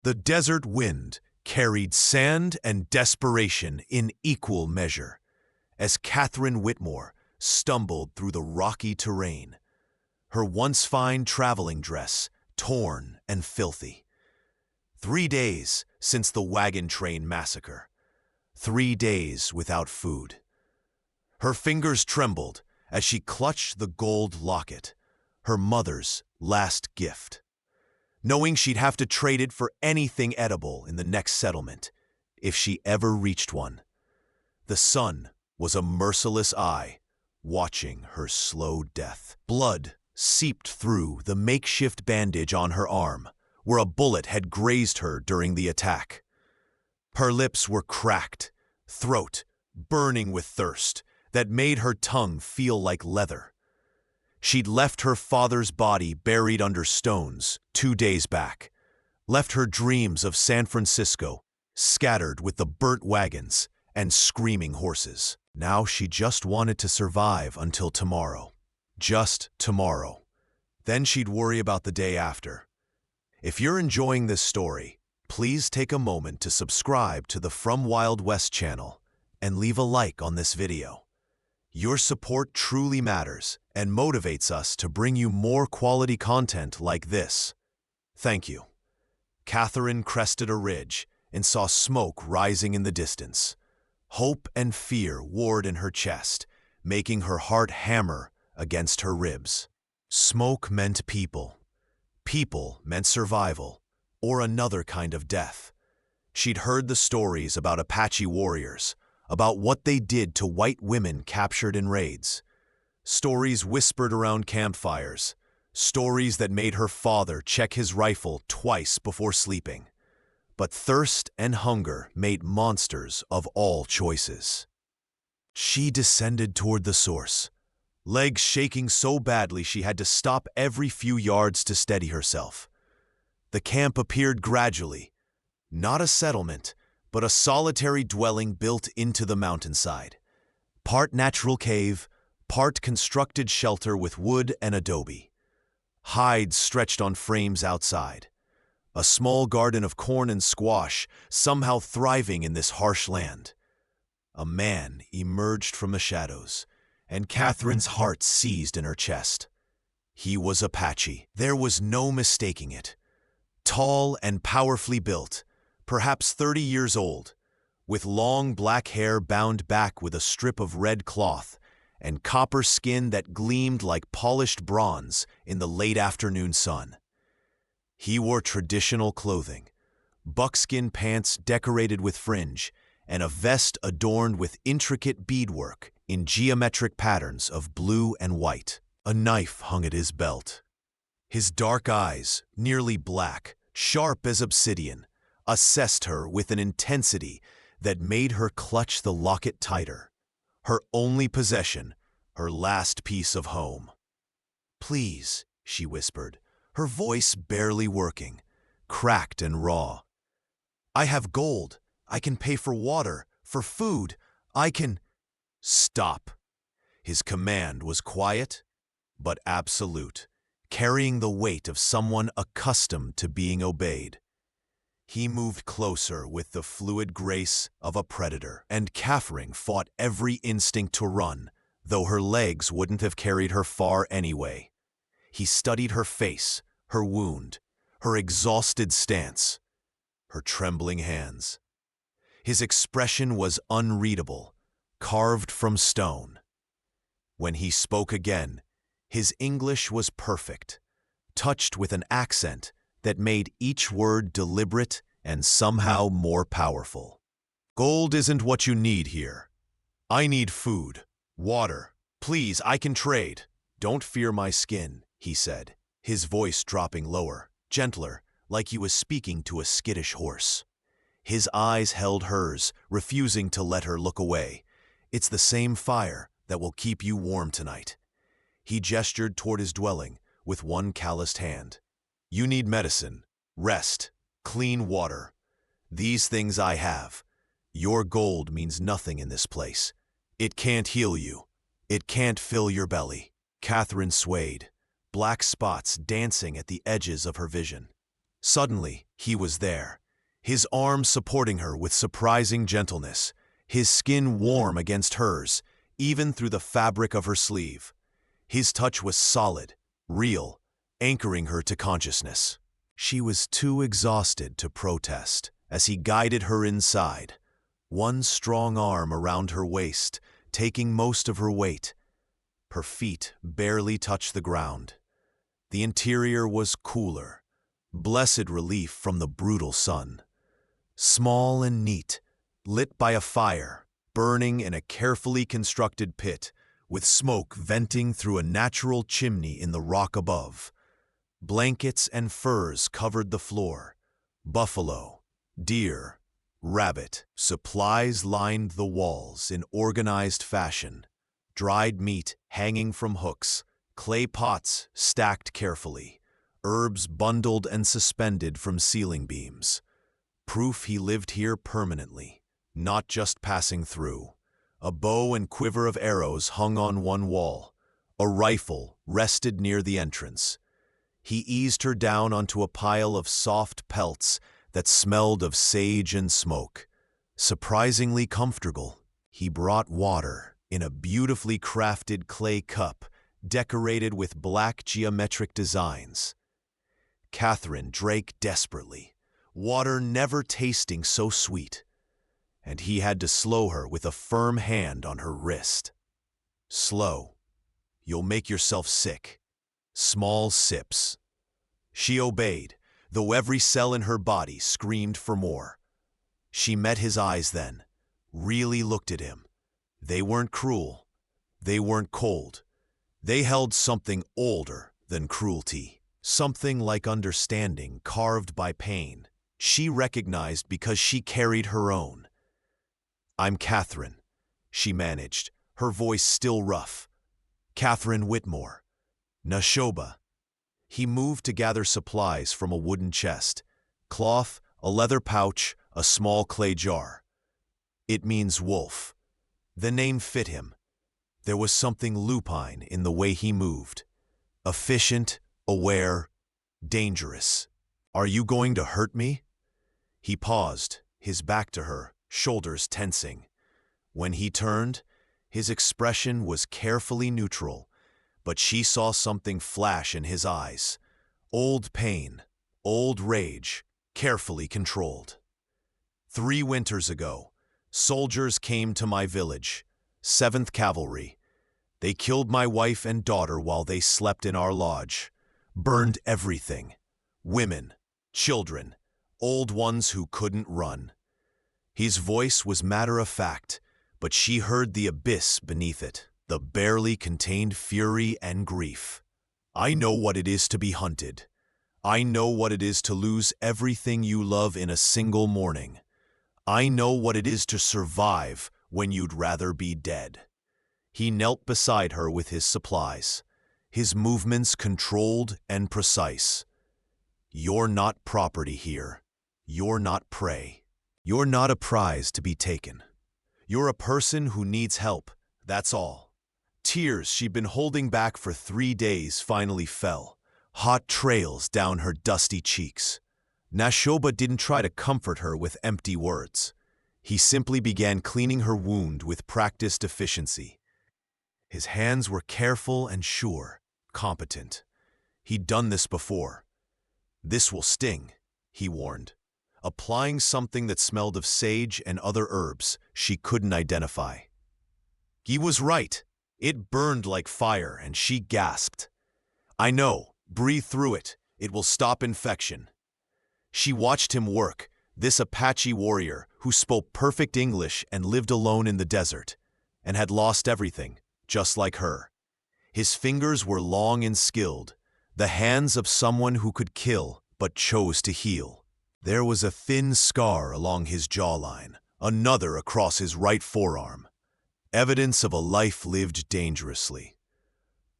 The desert wind carried sand and desperation in equal measure as Catherine Whitmore stumbled through the rocky terrain, her once fine traveling dress torn and filthy. 3 days since the wagon train massacre. 3 days without food. Her fingers trembled as she clutched the gold locket, her mother's last gift, knowing she'd have to trade it for anything edible in the next settlement, if she ever reached one. The sun was a merciless eye, watching her slow death. Blood seeped through the makeshift bandage on her arm, where a bullet had grazed her during the attack. Her lips were cracked, throat burning with thirst that made her tongue feel like leather. She'd left her father's body buried under stones 2 days back, left her dreams of San Francisco scattered with the burnt wagons and screaming horses. Now she just wanted to survive until tomorrow. Just tomorrow. Then she'd worry about the day after. If you're enjoying this story, please take a moment to subscribe to the From Wild West channel and leave a like on this video. Your support truly matters and motivates us to bring you more quality content like this. Thank you. Catherine crested a ridge and saw smoke rising in the distance. Hope and fear warred in her chest, making her heart hammer against her ribs. Smoke meant people. People meant survival, or another kind of death. She'd heard the stories about Apache warriors, about what they did to white women captured in raids. Stories whispered around campfires, stories that made her father check his rifle twice before sleeping. But thirst and hunger made monsters of all choices. She descended toward the source, legs shaking so badly she had to stop every few yards to steady herself. The camp appeared gradually, not a settlement, but a solitary dwelling built into the mountainside. Part natural cave, part constructed shelter with wood and adobe. Hides stretched on frames outside. A small garden of corn and squash, somehow thriving in this harsh land. A man emerged from the shadows, and Catherine's heart seized in her chest. He was Apache. There was no mistaking it. Tall and powerfully built, perhaps 30 years old, with long black hair bound back with a strip of red cloth and copper skin that gleamed like polished bronze in the late afternoon sun. He wore traditional clothing, buckskin pants decorated with fringe, and a vest adorned with intricate beadwork in geometric patterns of blue and white. A knife hung at his belt. His dark eyes, nearly black, sharp as obsidian, assessed her with an intensity that made her clutch the locket tighter. Her only possession, her last piece of home. "Please," she whispered, her voice barely working, cracked and raw. "I have gold. I can pay for water, for food. I can—" "Stop." His command was quiet, but absolute, carrying the weight of someone accustomed to being obeyed. He moved closer with the fluid grace of a predator, and Catherine fought every instinct to run, though her legs wouldn't have carried her far anyway. He studied her face, her wound, her exhausted stance, her trembling hands. His expression was unreadable, carved from stone. When he spoke again, his English was perfect, touched with an accent that made each word deliberate and somehow more powerful. "Gold isn't what you need here. I need food, water. Please, I can trade. Don't fear my skin," he said, his voice dropping lower, gentler, like he was speaking to a skittish horse. His eyes held hers, refusing to let her look away. "It's the same fire that will keep you warm tonight." He gestured toward his dwelling with one calloused hand. "You need medicine, rest, clean water. These things I have. Your gold means nothing in this place. It can't heal you. It can't fill your belly." Catherine swayed, black spots dancing at the edges of her vision. Suddenly, He was there, his arm supporting her with surprising gentleness, his skin warm against hers, even through the fabric of her sleeve. His touch was solid, real, anchoring her to consciousness. She was too exhausted to protest as he guided her inside, one strong arm around her waist, taking most of her weight. Her feet barely touched the ground. The interior was cooler, blessed relief from the brutal sun. Small and neat, lit by a fire, burning in a carefully constructed pit, with smoke venting through a natural chimney in the rock above. Blankets and furs covered the floor. Buffalo, deer, rabbit, supplies lined the walls in organized fashion. Dried meat hanging from hooks, clay pots stacked carefully, herbs bundled and suspended from ceiling beams. Proof he lived here permanently, not just passing through. A bow and quiver of arrows hung on one wall. A rifle rested near the entrance. He eased her down onto a pile of soft pelts that smelled of sage and smoke. Surprisingly comfortable. He brought water in a beautifully crafted clay cup decorated with black geometric designs. Catherine drank desperately, water never tasting so sweet, and he had to slow her with a firm hand on her wrist. Slow. You'll make yourself sick. Small sips. She obeyed, though every cell in her body screamed for more. She met his eyes then, really looked at him. They weren't cruel. They weren't cold. They held something older than cruelty, something like understanding carved by pain. She recognized because she carried her own. "I'm Catherine," she managed, her voice still rough. "Catherine Whitmore. Nashoba." He moved to gather supplies from a wooden chest, cloth, a leather pouch, a small clay jar. "It means wolf." The name fit him. There was something lupine in the way he moved. Efficient, aware, dangerous. "Are you going to hurt me?" He paused, his back to her, shoulders tensing. When he turned, his expression was carefully neutral, but she saw something flash in his eyes. Old pain, old rage, carefully controlled. "3 winters ago, soldiers came to my village, 7th Cavalry. They killed my wife and daughter while they slept in our lodge, burned everything, women, children, old ones who couldn't run." His voice was matter-of-fact, but she heard the abyss beneath it, the barely contained fury and grief. "I know what it is to be hunted. I know what it is to lose everything you love in a single morning. I know what it is to survive when you'd rather be dead." He knelt beside her with his supplies, his movements controlled and precise. "You're not property here. You're not prey. You're not a prize to be taken. You're a person who needs help, that's all." Tears she'd been holding back for 3 days finally fell, hot trails down her dusty cheeks. Nashoba didn't try to comfort her with empty words. He simply began cleaning her wound with practiced efficiency. His hands were careful and sure, competent. He'd done this before. "This will sting," he warned, applying something that smelled of sage and other herbs she couldn't identify. He was right. It burned like fire, and she gasped. "I know. Breathe through it. It will stop infection." She watched him work, this Apache warrior who spoke perfect English and lived alone in the desert, and had lost everything, just like her. His fingers were long and skilled, the hands of someone who could kill but chose to heal. There was a thin scar along his jawline, another across his right forearm, evidence of a life lived dangerously.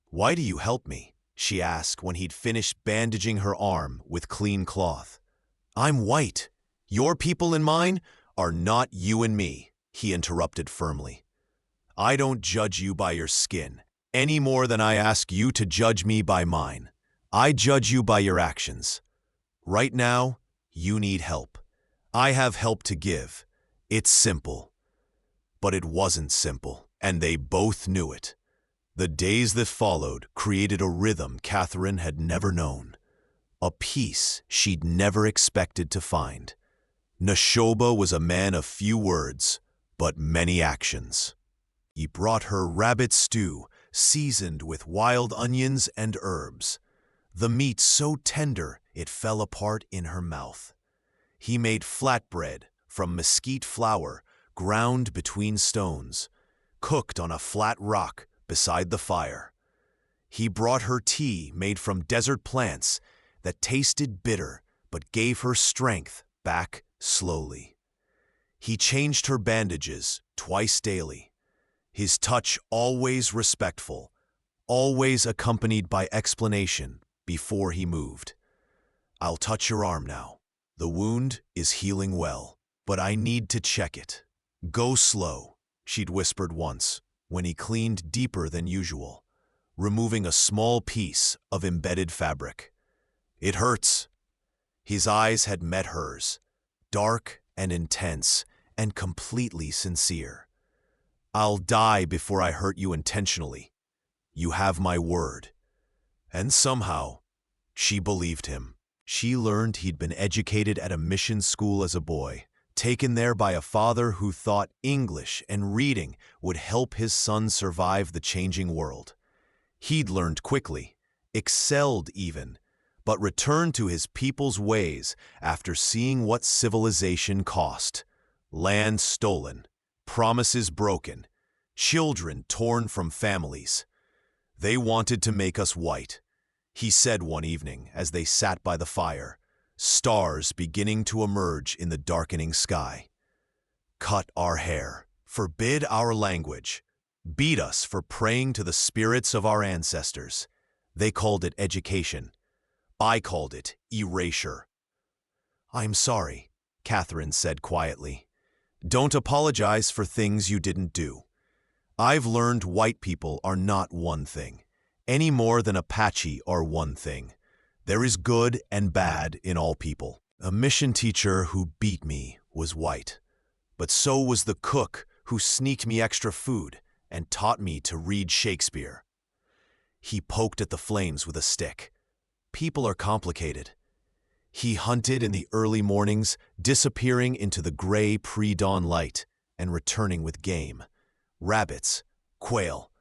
"Why do you help me?" she asked when he'd finished bandaging her arm with clean cloth. "I'm white. Your people and mine are not you and me," he interrupted firmly. "I don't judge you by your skin, any more than I ask you to judge me by mine. I judge you by your actions. Right now, You need help. I have help to give. It's simple. But it wasn't simple, and they both knew it. The days that followed created a rhythm Catherine had never known, a peace she'd never expected to find. Neshoba was a man of few words, but many actions. He brought her rabbit stew, seasoned with wild onions and herbs, the meat so tender it fell apart in her mouth. He made flatbread from mesquite flour ground between stones, cooked on a flat rock beside the fire. He brought her tea made from desert plants that tasted bitter but gave her strength back slowly. He changed her bandages twice daily, his touch always respectful, always accompanied by explanation before he moved. I'll touch your arm now. The wound is healing well, but I need to check it. Go slow, she'd whispered once, when he cleaned deeper than usual, removing a small piece of embedded fabric. It hurts. His eyes had met hers, dark and intense and completely sincere. I'll die before I hurt you intentionally. You have my word. And somehow, she believed him. She learned he'd been educated at a mission school as a boy, taken there by a father who thought English and reading would help his son survive the changing world. He'd learned quickly, excelled even, but returned to his people's ways after seeing what civilization cost. Land stolen, promises broken, children torn from families. They wanted to make us white, he said one evening as they sat by the fire, stars beginning to emerge in the darkening sky. Cut our hair, forbid our language, beat us for praying to the spirits of our ancestors. They called it education. I called it erasure. I'm sorry, Catherine said quietly. Don't apologize for things you didn't do. I've learned white people are not one thing, any more than Apache are one thing. There is good and bad in all people. A mission teacher who beat me was white, but so was the cook who sneaked me extra food and taught me to read Shakespeare. He poked at the flames with a stick. People are complicated. He hunted in the early mornings, disappearing into the gray pre-dawn light and returning with game. Rabbits, quail,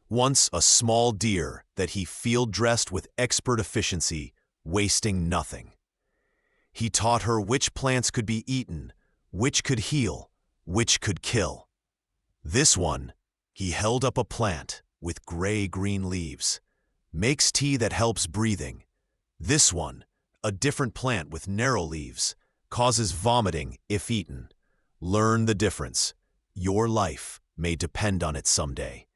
once a small deer that he field-dressed with expert efficiency, wasting nothing. He taught her which plants could be eaten, which could heal, which could kill. This one, he held up a plant with gray-green leaves, makes tea that helps breathing. This one, a different plant with narrow leaves, causes vomiting if eaten. Learn the difference. Your life may depend on it someday.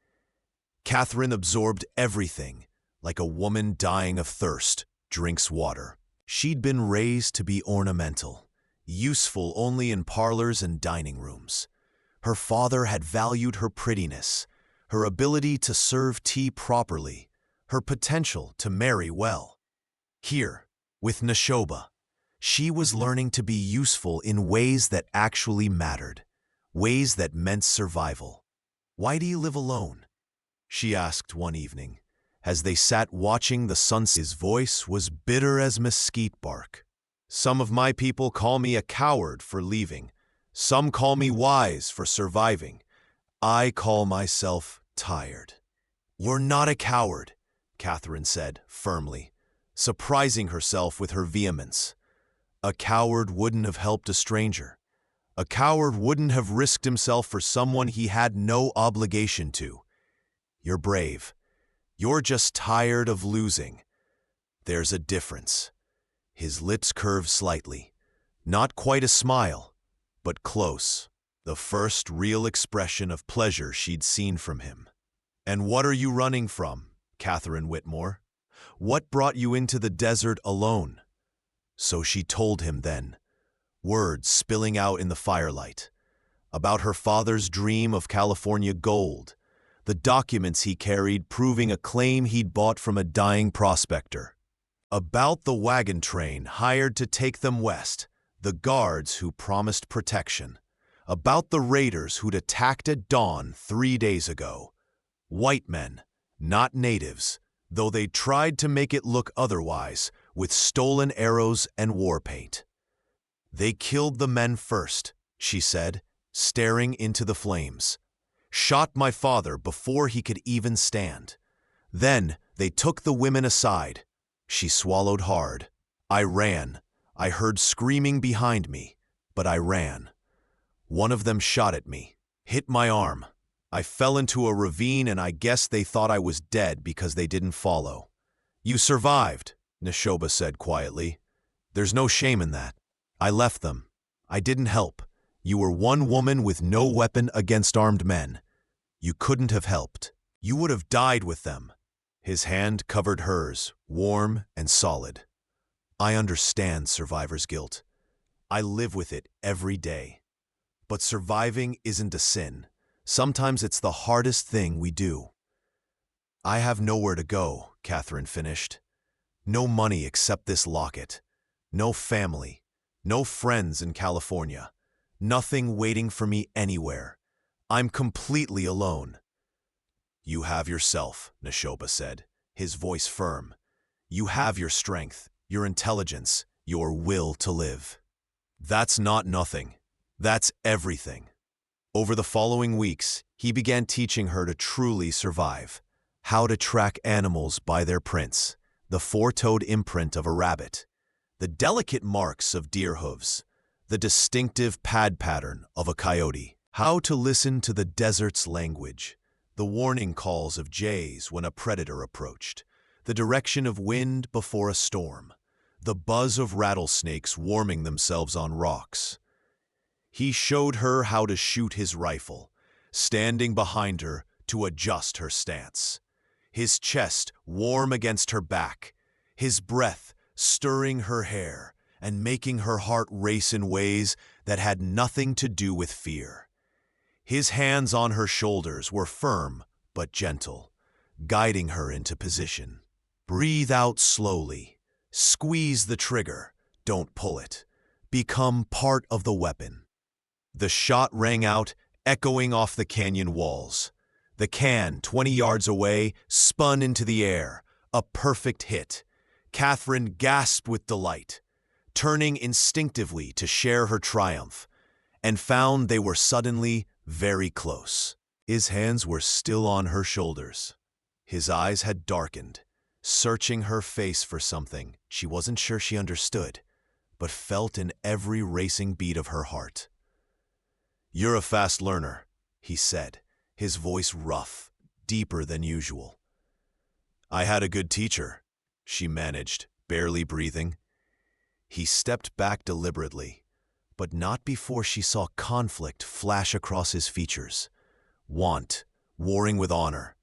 Catherine absorbed everything, like a woman dying of thirst drinks water. She'd been raised to be ornamental, useful only in parlors and dining rooms. Her father had valued her prettiness, her ability to serve tea properly, her potential to marry well. Here, with Neshoba, she was learning to be useful in ways that actually mattered, ways that meant survival. Why do you live alone? She asked one evening, as they sat watching the sunset. His voice was bitter as mesquite bark. Some of my people call me a coward for leaving. Some call me wise for surviving. I call myself tired. You're not a coward, Catherine said firmly, surprising herself with her vehemence. A coward wouldn't have helped a stranger. A coward wouldn't have risked himself for someone he had no obligation to. You're brave. You're just tired of losing. There's a difference. His lips curved slightly. Not quite a smile, but close. The first real expression of pleasure she'd seen from him. And what are you running from, Catherine Whitmore? What brought you into the desert alone? So she told him then, words spilling out in the firelight, about her father's dream of California gold, the documents he carried proving a claim he'd bought from a dying prospector, about the wagon train hired to take them west, The guards who promised protection. About the raiders who'd attacked at dawn 3 days ago. White men, not natives, though they tried to make it look otherwise with stolen arrows and war paint. They killed the men first, she said, staring into the flames. Shot my father before he could even stand. Then they took the women aside. She swallowed hard. I ran. I heard screaming behind me, but I ran. One of them shot at me, hit my arm. I fell into a ravine and I guess they thought I was dead because they didn't follow. You survived, Neshoba said quietly. There's no shame in that. I left them. I didn't help. You were one woman with no weapon against armed men. You couldn't have helped. You would have died with them. His hand covered hers, warm and solid. I understand survivor's guilt. I live with it every day. But surviving isn't a sin. Sometimes it's the hardest thing we do. I have nowhere to go, Catherine finished. No money except this locket. No family. No friends in California. Nothing waiting for me anywhere. I'm completely alone. You have yourself, Neshoba said, his voice firm. You have your strength, your intelligence, your will to live. That's not nothing. That's everything. Over the following weeks, he began teaching her to truly survive. How to track animals by their prints, the four-toed imprint of a rabbit, the delicate marks of deer hooves, the distinctive pad pattern of a coyote. How to listen to the desert's language, the warning calls of jays when a predator approached, the direction of wind before a storm, the buzz of rattlesnakes warming themselves on rocks. He showed her how to shoot his rifle, standing behind her to adjust her stance. His chest warm against her back, his breath stirring her hair and making her heart race in ways that had nothing to do with fear. His hands on her shoulders were firm but gentle, guiding her into position. Breathe out slowly. Squeeze the trigger. Don't pull it. Become part of the weapon. The shot rang out, echoing off the canyon walls. The can, 20 yards away, spun into the air. A perfect hit. Catherine gasped with delight, turning instinctively to share her triumph, and found they were suddenly very close. His hands were still on her shoulders. His eyes had darkened, searching her face for something she wasn't sure she understood, but felt in every racing beat of her heart. You're a fast learner, he said, his voice rough, deeper than usual. I had a good teacher, she managed, barely breathing. He stepped back deliberately, but not before she saw conflict flash across his features. Want, warring with honor.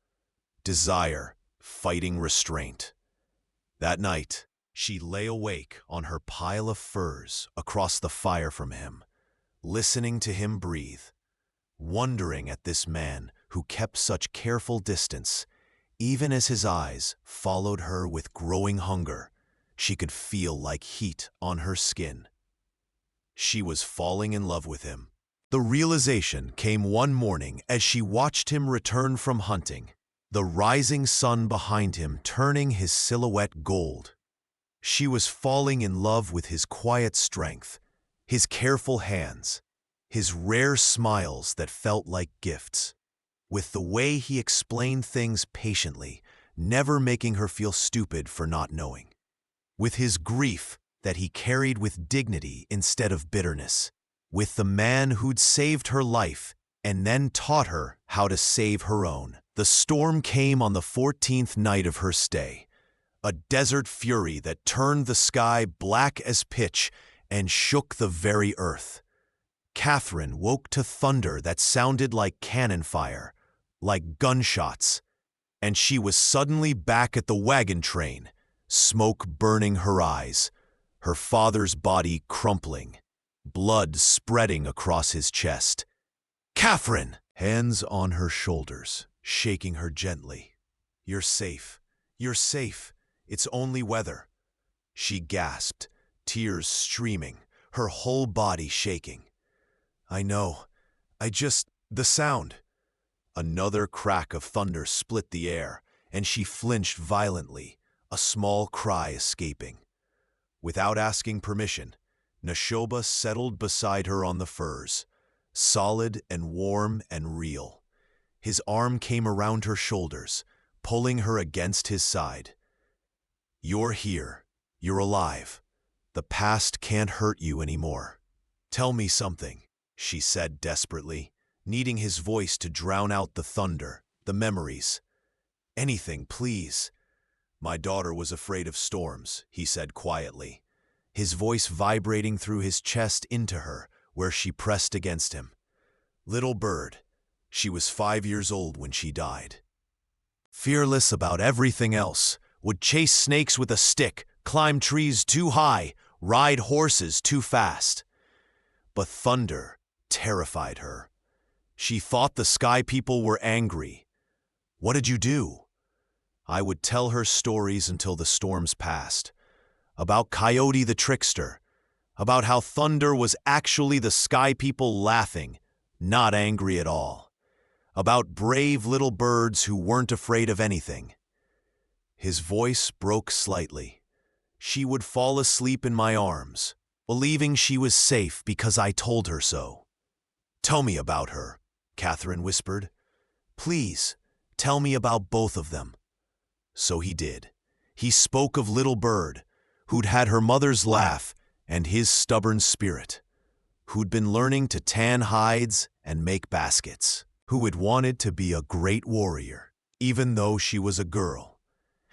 Desire, fighting restraint. That night, she lay awake on her pile of furs across the fire from him, listening to him breathe, wondering at this man who kept such careful distance. Even as his eyes followed her with growing hunger, she could feel like heat on her skin. She was falling in love with him. The realization came one morning as she watched him return from hunting, the rising sun behind him turning his silhouette gold. She was falling in love with his quiet strength, his careful hands, his rare smiles that felt like gifts, with the way he explained things patiently, never making her feel stupid for not knowing, with his grief that he carried with dignity instead of bitterness, with the man who'd saved her life and then taught her how to save her own. The storm came on the 14th night of her stay, a desert fury that turned the sky black as pitch and shook the very earth. Catherine woke to thunder that sounded like cannon fire, like gunshots, and she was suddenly back at the wagon train, smoke burning her eyes, her father's body crumpling, blood spreading across his chest. Catherine! Hands on her shoulders, shaking her gently. You're safe. You're safe. It's only weather. She gasped, tears streaming, her whole body shaking. I know. The sound. Another crack of thunder split the air, and she flinched violently, a small cry escaping. Without asking permission, Neshoba settled beside her on the furs, solid and warm and real. His arm came around her shoulders, pulling her against his side. You're here. You're alive. The past can't hurt you anymore. Tell me something, she said desperately, needing his voice to drown out the thunder, the memories. Anything, please. My daughter was afraid of storms, he said quietly, his voice vibrating through his chest into her, where she pressed against him. Little bird. She was 5 years old when she died. Fearless about everything else, would chase snakes with a stick, climb trees too high, ride horses too fast. But thunder terrified her. She thought the sky people were angry. What did you do? I would tell her stories until the storms passed. About Coyote the trickster. About how thunder was actually the sky people laughing, not angry at all. About brave little birds who weren't afraid of anything. His voice broke slightly. She would fall asleep in my arms, believing she was safe because I told her so. Tell me about her, Catherine whispered. Please, tell me about both of them. So he did. He spoke of Little Bird, who'd had her mother's laugh and his stubborn spirit, who'd been learning to tan hides and make baskets, who had wanted to be a great warrior, even though she was a girl.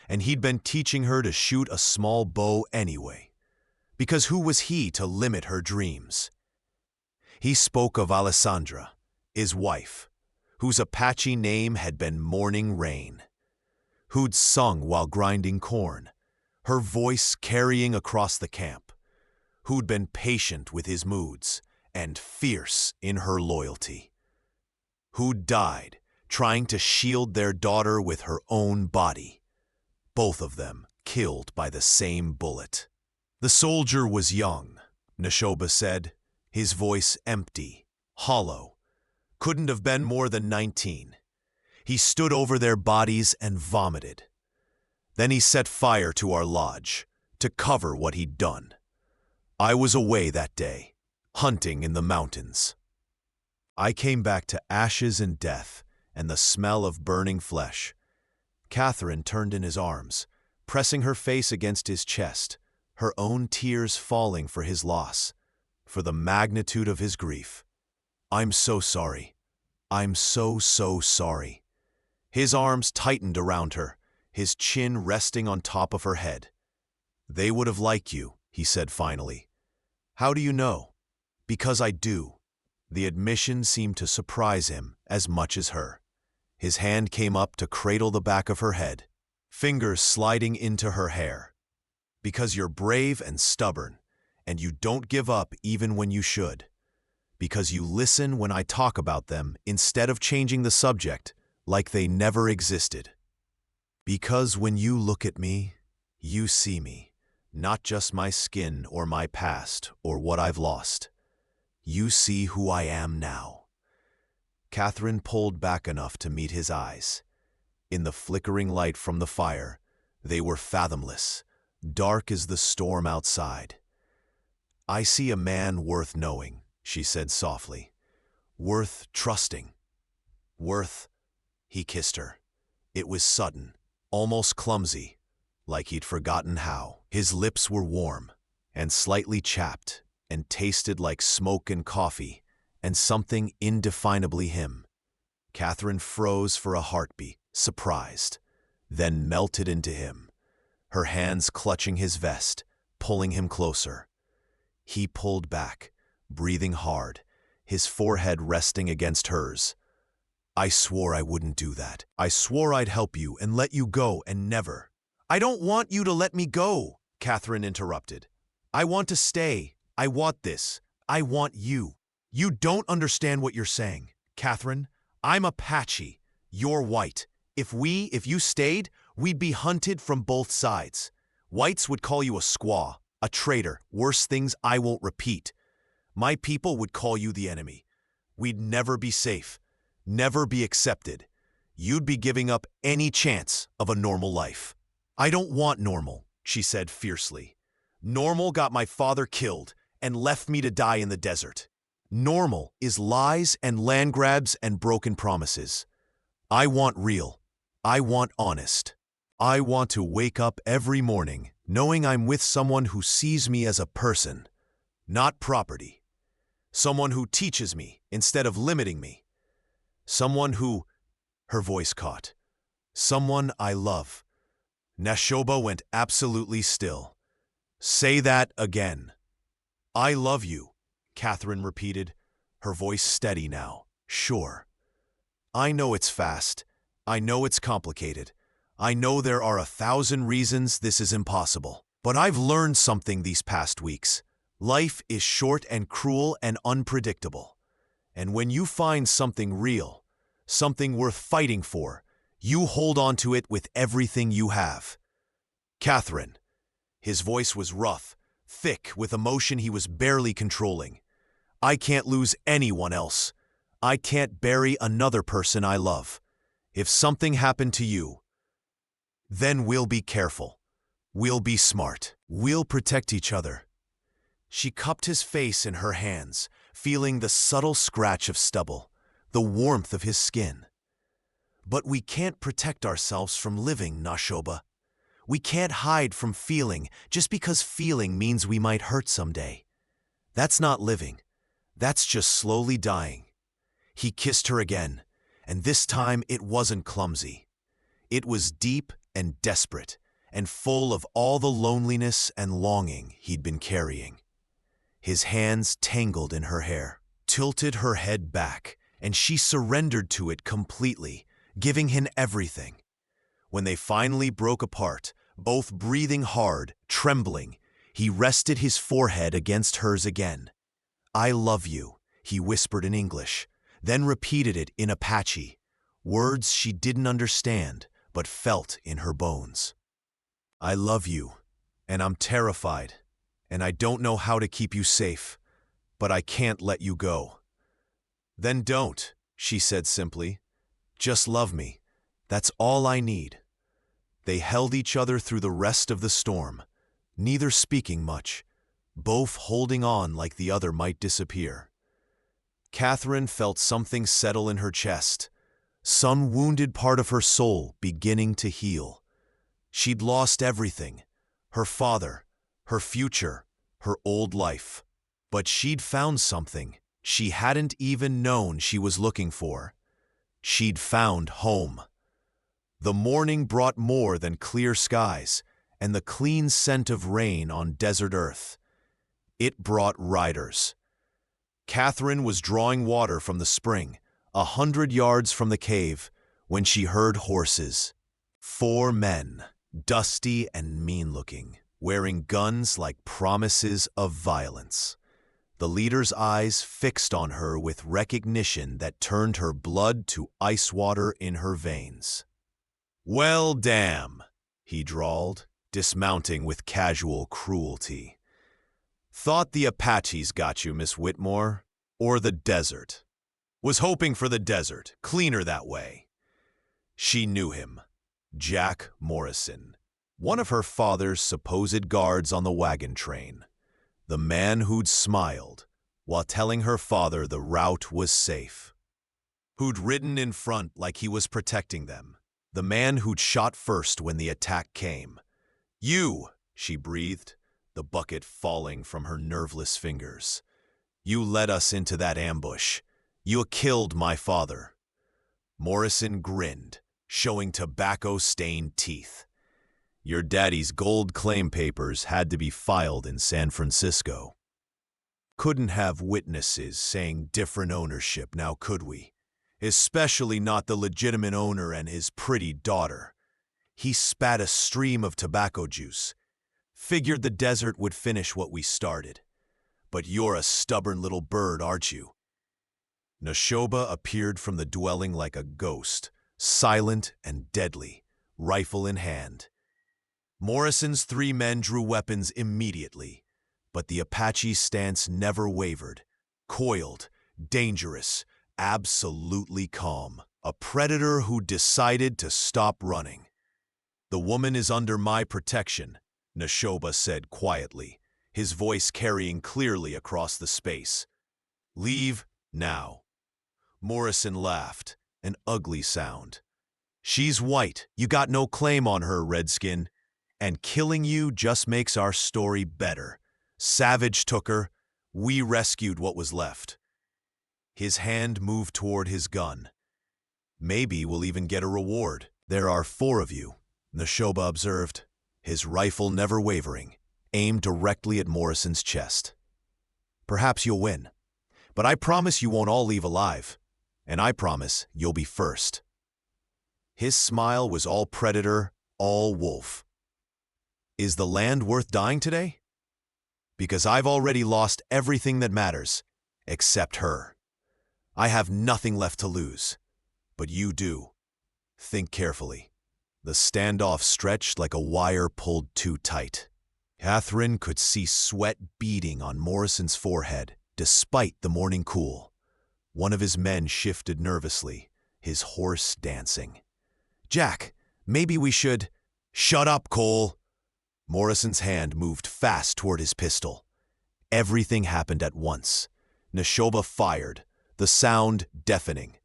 And he'd been teaching her to shoot a small bow anyway, because who was he to limit her dreams? He spoke of Alessandra, his wife, whose Apache name had been Morning Rain, who'd sung while grinding corn, her voice carrying across the camp, who'd been patient with his moods and fierce in her loyalty, who'd died trying to shield their daughter with her own body, both of them killed by the same bullet. The soldier was young, Neshoba said, his voice empty, hollow. Couldn't have been more than 19. He stood over their bodies and vomited. Then he set fire to our lodge, to cover what he'd done. I was away that day, hunting in the mountains. I came back to ashes and death and the smell of burning flesh. Catherine turned in his arms, pressing her face against his chest, her own tears falling for his loss, for the magnitude of his grief. I'm so sorry. I'm so sorry. His arms tightened around her, his chin resting on top of her head. They would have liked you, he said finally. How do you know? Because I do. The admission seemed to surprise him as much as her. His hand came up to cradle the back of her head, fingers sliding into her hair. Because you're brave and stubborn, and you don't give up even when you should. Because you listen when I talk about them instead of changing the subject like they never existed. Because when you look at me, you see me, not just my skin or my past or what I've lost. You see who I am now. Catherine pulled back enough to meet his eyes. In the flickering light from the fire, they were fathomless, dark as the storm outside. I see a man worth knowing, she said softly. Worth trusting. Worth... He kissed her. It was sudden, almost clumsy, like he'd forgotten how. His lips were warm and slightly chapped and tasted like smoke and coffee and something indefinably him. Catherine froze for a heartbeat, surprised, then melted into him, her hands clutching his vest, pulling him closer. He pulled back, breathing hard, his forehead resting against hers. I swore I wouldn't do that. I swore I'd help you and let you go and never. I don't want you to let me go, Catherine interrupted. I want to stay. I want this. I want you. You don't understand what you're saying, Catherine. I'm Apache. You're white. If you stayed, we'd be hunted from both sides. Whites would call you a squaw, a traitor, worse things I won't repeat. My people would call you the enemy. We'd never be safe, never be accepted. You'd be giving up any chance of a normal life. I don't want normal, she said fiercely. Normal got my father killed and left me to die in the desert. Normal is lies and land grabs and broken promises. I want real. I want honest. I want to wake up every morning knowing I'm with someone who sees me as a person, not property. Someone who teaches me instead of limiting me. Someone who, her voice caught. Someone I love. Nashoba went absolutely still. Say that again. I love you, Catherine repeated, her voice steady now. Sure. I know it's fast. I know it's complicated. I know there are 1,000 reasons this is impossible. But I've learned something these past weeks. Life is short and cruel and unpredictable. And when you find something real, something worth fighting for, you hold on to it with everything you have. Catherine. His voice was rough, thick with emotion he was barely controlling. I can't lose anyone else. I can't bury another person I love. If something happened to you, then we'll be careful. We'll be smart. We'll protect each other. She cupped his face in her hands, feeling the subtle scratch of stubble, the warmth of his skin. But we can't protect ourselves from living, Nashoba. We can't hide from feeling just because feeling means we might hurt someday. That's not living. That's just slowly dying. He kissed her again, and this time it wasn't clumsy. It was deep and desperate, and full of all the loneliness and longing he'd been carrying. His hands tangled in her hair, tilted her head back, and she surrendered to it completely, giving him everything. When they finally broke apart, both breathing hard, trembling, he rested his forehead against hers again. I love you, he whispered in English, then repeated it in Apache, words she didn't understand but felt in her bones. I love you, and I'm terrified, and I don't know how to keep you safe, but I can't let you go. Then don't, she said simply. Just love me. That's all I need. They held each other through the rest of the storm, neither speaking much, both holding on like the other might disappear. Catherine felt something settle in her chest, some wounded part of her soul beginning to heal. She'd lost everything, her father, her future, her old life. But she'd found something she hadn't even known she was looking for. She'd found home. The morning brought more than clear skies and the clean scent of rain on desert earth. It brought riders. Catherine was drawing water from the spring, 100 yards from the cave, when she heard horses. 4 men, dusty and mean-looking, wearing guns like promises of violence. The leader's eyes fixed on her with recognition that turned her blood to ice water in her veins. Well, damn, he drawled, dismounting with casual cruelty. Thought the Apaches got you, Miss Whitmore, or the desert. Was hoping for the desert, cleaner that way. She knew him, Jack Morrison, one of her father's supposed guards on the wagon train. The man who'd smiled while telling her father the route was safe. Who'd ridden in front like he was protecting them. The man who'd shot first when the attack came. You, she breathed, the bucket falling from her nerveless fingers. You led us into that ambush. You killed my father. Morrison grinned, showing tobacco-stained teeth. Your daddy's gold claim papers had to be filed in San Francisco. Couldn't have witnesses saying different ownership now, could we? Especially not the legitimate owner and his pretty daughter. He spat a stream of tobacco juice. Figured the desert would finish what we started. But you're a stubborn little bird, aren't you? Nashoba appeared from the dwelling like a ghost, silent and deadly, rifle in hand. Morrison's 3 men drew weapons immediately, but the Apache's stance never wavered. Coiled, dangerous, absolutely calm. A predator who decided to stop running. "The woman is under my protection," Neshoba said quietly, his voice carrying clearly across the space. "Leave now." Morrison laughed, an ugly sound. "She's white. You got no claim on her, Redskin. And killing you just makes our story better. Savage took her. We rescued what was left." His hand moved toward his gun. "Maybe we'll even get a reward. There are 4 of you," Neshoba observed, his rifle never wavering, aimed directly at Morrison's chest. "Perhaps you'll win, but I promise you won't all leave alive, and I promise you'll be first." His smile was all predator, all wolf. "Is the land worth dying today? Because I've already lost everything that matters, except her. I have nothing left to lose, but you do. Think carefully." The standoff stretched like a wire pulled too tight. Catherine could see sweat beading on Morrison's forehead, despite the morning cool. One of his men shifted nervously, his horse dancing. "Jack, maybe we should—" "Shut up, Cole!" Morrison's hand moved fast toward his pistol. Everything happened at once. Neshoba fired, the sound deafening.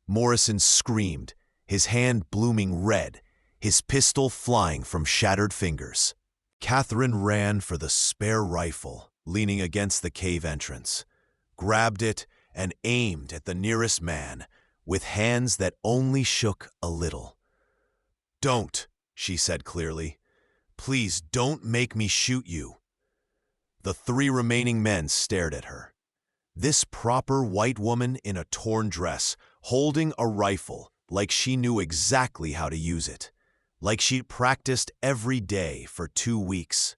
Morrison screamed, his hand blooming red, his pistol flying from shattered fingers. Catherine ran for the spare rifle, leaning against the cave entrance, grabbed it, and aimed at the nearest man, with hands that only shook a little. "Don't," she said clearly. "Please don't make me shoot you." The 3 remaining men stared at her. This proper white woman in a torn dress, holding a rifle like she knew exactly how to use it, like she'd practiced every day for 2 weeks.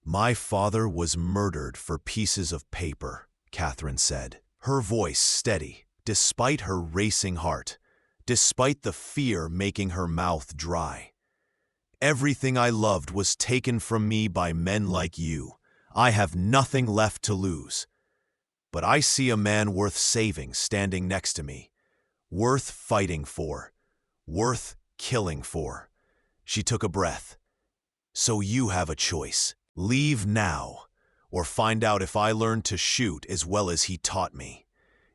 "My father was murdered for pieces of paper," Catherine said, her voice steady, despite her racing heart, despite the fear making her mouth dry. "Everything I loved was taken from me by men like you. I have nothing left to lose. But I see a man worth saving standing next to me, worth fighting for, worth killing for." She took a breath. "So you have a choice. Leave now, or find out if I learned to shoot as well as he taught me.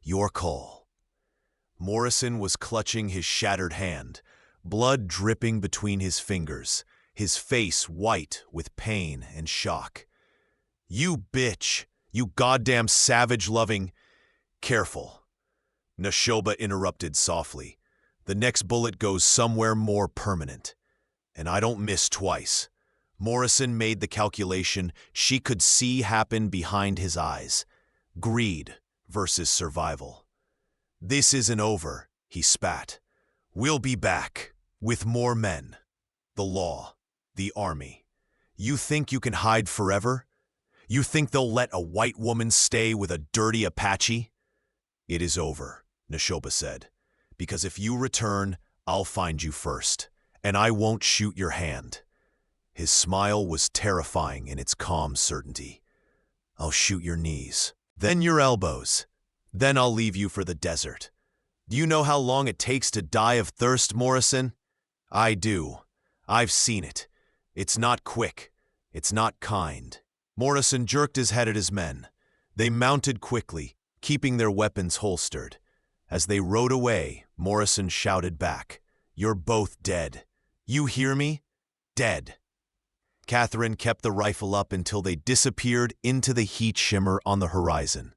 Your call." Morrison was clutching his shattered hand, blood dripping between his fingers, his face white with pain and shock. "You bitch! You goddamn savage-loving—" "Careful," Neshoba interrupted softly. "The next bullet goes somewhere more permanent. And I don't miss twice." Morrison made the calculation she could see happen behind his eyes. Greed versus survival. "This isn't over," he spat. "We'll be back, with more men. The law, the army. You think you can hide forever? You think they'll let a white woman stay with a dirty Apache?" "It is over," Neshoba said. "Because if you return, I'll find you first, and I won't shoot your hand." His smile was terrifying in its calm certainty. "I'll shoot your knees, then your elbows. Then I'll leave you for the desert. Do you know how long it takes to die of thirst, Morrison? I do. I've seen it. It's not quick. It's not kind." Morrison jerked his head at his men. They mounted quickly, keeping their weapons holstered. As they rode away, Morrison shouted back, "You're both dead. You hear me? Dead." Catherine kept the rifle up until they disappeared into the heat shimmer on the horizon.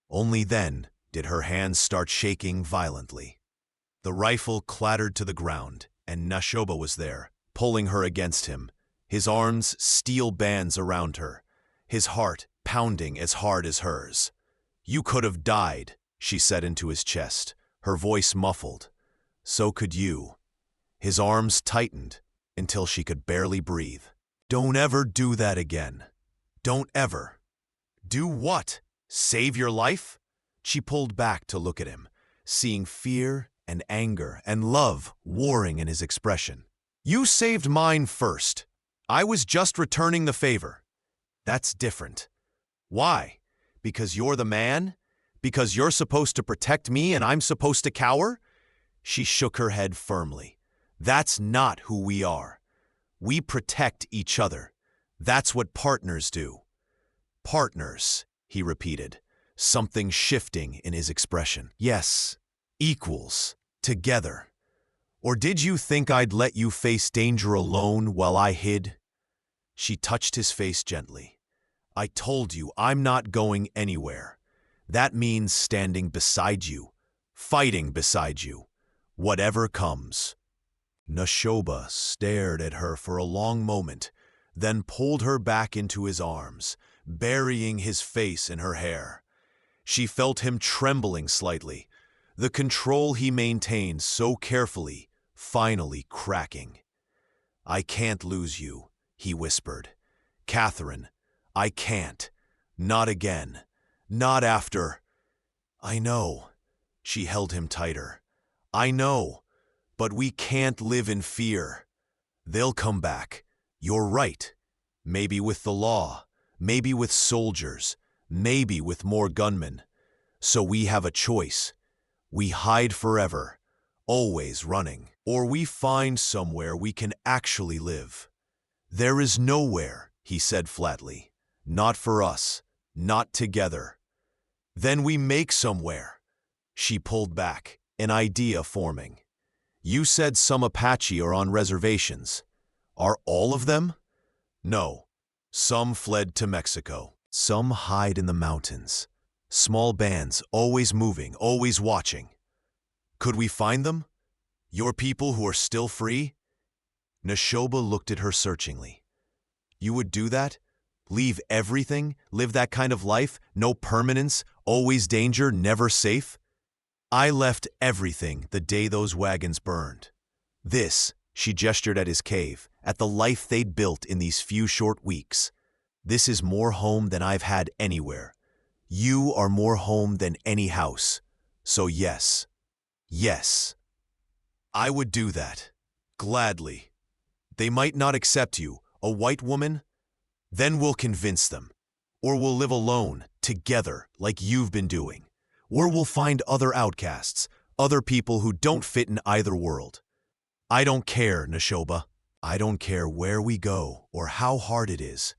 Only then did her hands start shaking violently. The rifle clattered to the ground, and Neshoba was there, pulling her against him, his arms steel bands around her, his heart pounding as hard as hers. "You could have died," she said into his chest, her voice muffled. "So could you." His arms tightened until she could barely breathe. "Don't ever do that again. Don't ever." "Do what? Save your life?" She pulled back to look at him, seeing fear and anger and love warring in his expression. "You saved mine first. I was just returning the favor. That's different. Why? Because you're the man? Because you're supposed to protect me and I'm supposed to cower? She shook her head firmly. That's not who we are. We protect each other. That's what partners do. Partners, he repeated, something shifting in his expression. Yes, equals, together. Or did you think I'd let you face danger alone while I hid? She touched his face gently. I told you I'm not going anywhere. That means standing beside you, fighting beside you, whatever comes. Nashoba stared at her for a long moment, then pulled her back into his arms, burying his face in her hair. She felt him trembling slightly, the control he maintained so carefully finally cracking. I can't lose you, he whispered. Catherine, I can't. Not again. Not after. I know. She held him tighter. I know, but we can't live in fear. They'll come back. You're right. Maybe with the law, maybe with soldiers, maybe with more gunmen. So we have a choice. We hide forever, always running, or we find somewhere we can actually live. There is nowhere, he said flatly. Not for us, not together. Then we make somewhere. She pulled back, an idea forming. You said some Apache are on reservations. Are all of them? No. Some fled to Mexico. Some hide in the mountains. Small bands, always moving, always watching. Could we find them? Your people who are still free? Nashoba looked at her searchingly. You would do that? Leave everything? Live that kind of life? No permanence? Always danger? Never safe? I left everything the day those wagons burned. This, she gestured at his cave, at the life they'd built in these few short weeks. This is more home than I've had anywhere. You are more home than any house. So yes, yes, I would do that. Gladly. They might not accept you, a white woman. Then we'll convince them. Or we'll live alone, together, like you've been doing. Or we'll find other outcasts, other people who don't fit in either world. I don't care, Nashoba. I don't care where we go or how hard it is.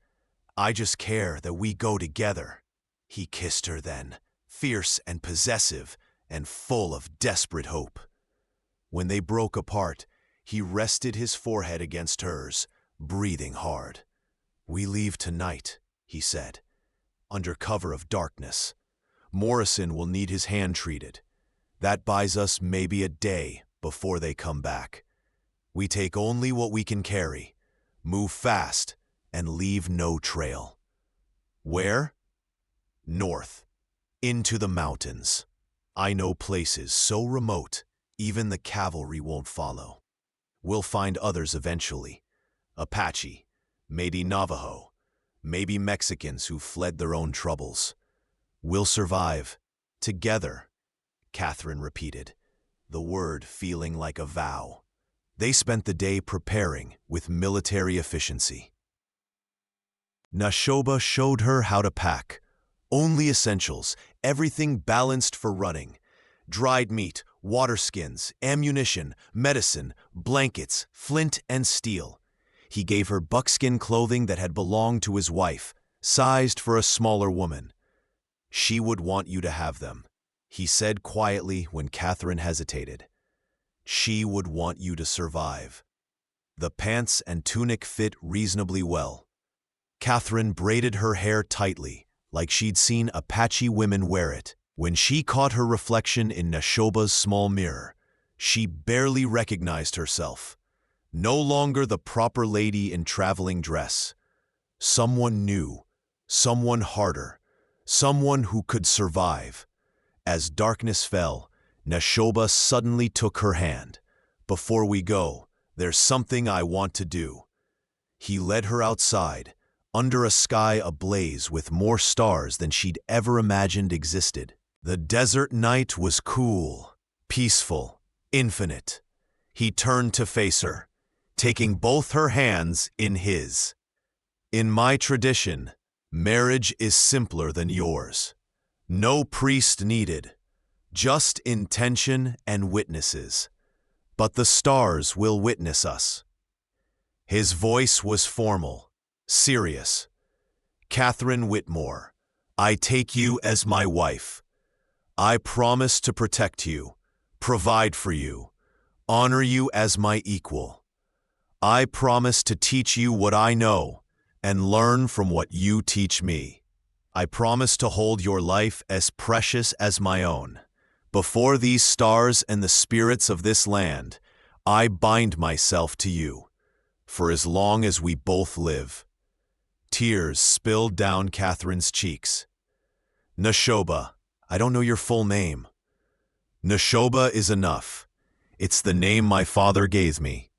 I just care that we go together. He kissed her then, fierce and possessive and full of desperate hope. When they broke apart, he rested his forehead against hers, breathing hard. We leave tonight, he said, under cover of darkness. Morrison will need his hand treated. That buys us maybe a day before they come back. We take only what we can carry, move fast, and leave no trail. Where? North, into the mountains. I know places so remote, even the cavalry won't follow. We'll find others eventually. Apache, maybe Navajo, maybe Mexicans who fled their own troubles. We'll survive, together, Catherine repeated, the word feeling like a vow. They spent the day preparing with military efficiency. Nashoba showed her how to pack. Only essentials, everything balanced for running. Dried meat, water skins, ammunition, medicine, blankets, flint and steel. He gave her buckskin clothing that had belonged to his wife, sized for a smaller woman. She would want you to have them, he said quietly when Catherine hesitated. She would want you to survive. The pants and tunic fit reasonably well. Catherine braided her hair tightly, like she'd seen Apache women wear it. When she caught her reflection in Nashoba's small mirror, she barely recognized herself. No longer the proper lady in traveling dress. Someone new, someone harder, someone who could survive. As darkness fell, Nashoba suddenly took her hand. Before we go, there's something I want to do. He led her outside, under a sky ablaze with more stars than she'd ever imagined existed. The desert night was cool, peaceful, infinite. He turned to face her. taking both her hands in his. In my tradition, marriage is simpler than yours. No priest needed, just intention and witnesses. But the stars will witness us. His voice was formal, serious. Catherine Whitmore, I take you as my wife. I promise to protect you, provide for you, honor you as my equal. I promise to teach you what I know and learn from what you teach me. I promise to hold your life as precious as my own. Before these stars and the spirits of this land, I bind myself to you, for as long as we both live. Tears spilled down Catherine's cheeks. Nashoba, I don't know your full name. Nashoba is enough. It's the name my father gave me,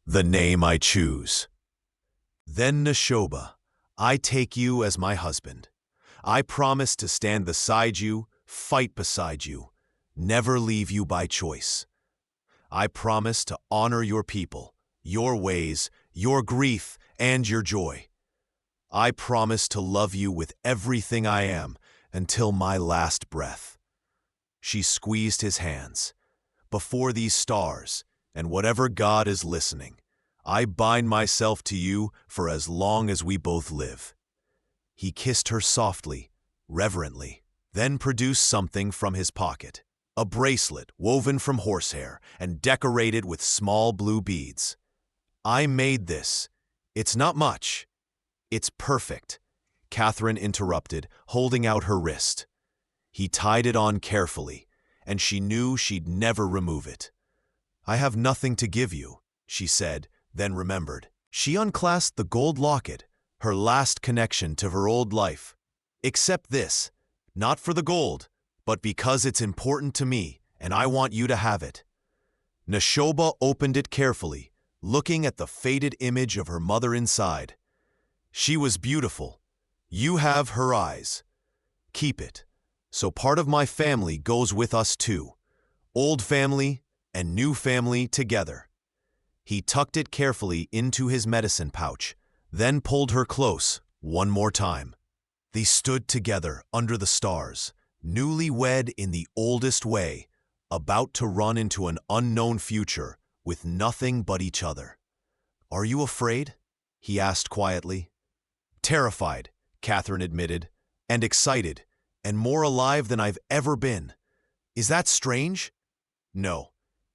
the name I choose. Then Nashoba, I take you as my husband. I promise to stand beside you, fight beside you, never leave you by choice. I promise to honor your people, your ways, your grief, and your joy. I promise to love you with everything I am until my last breath. She squeezed his hands. Before these stars, and whatever God is listening, I bind myself to you for as long as we both live. He kissed her softly, reverently, then produced something from his pocket, a bracelet woven from horsehair and decorated with small blue beads. I made this. It's not much. It's perfect, Catherine interrupted, holding out her wrist. He tied it on carefully, and she knew she'd never remove it. I have nothing to give you, she said, then remembered. She unclasped the gold locket, her last connection to her old life. Except this, not for the gold, but because it's important to me, and I want you to have it. Nashoba opened it carefully, looking at the faded image of her mother inside. She was beautiful. You have her eyes. Keep it. So part of my family goes with us too. Old family and new family together. He tucked it carefully into his medicine pouch, then pulled her close one more time. They stood together under the stars, newlywed in the oldest way, about to run into an unknown future with nothing but each other. Are you afraid? He asked quietly. Terrified, Catherine admitted, and excited, and more alive than I've ever been. Is that strange? No.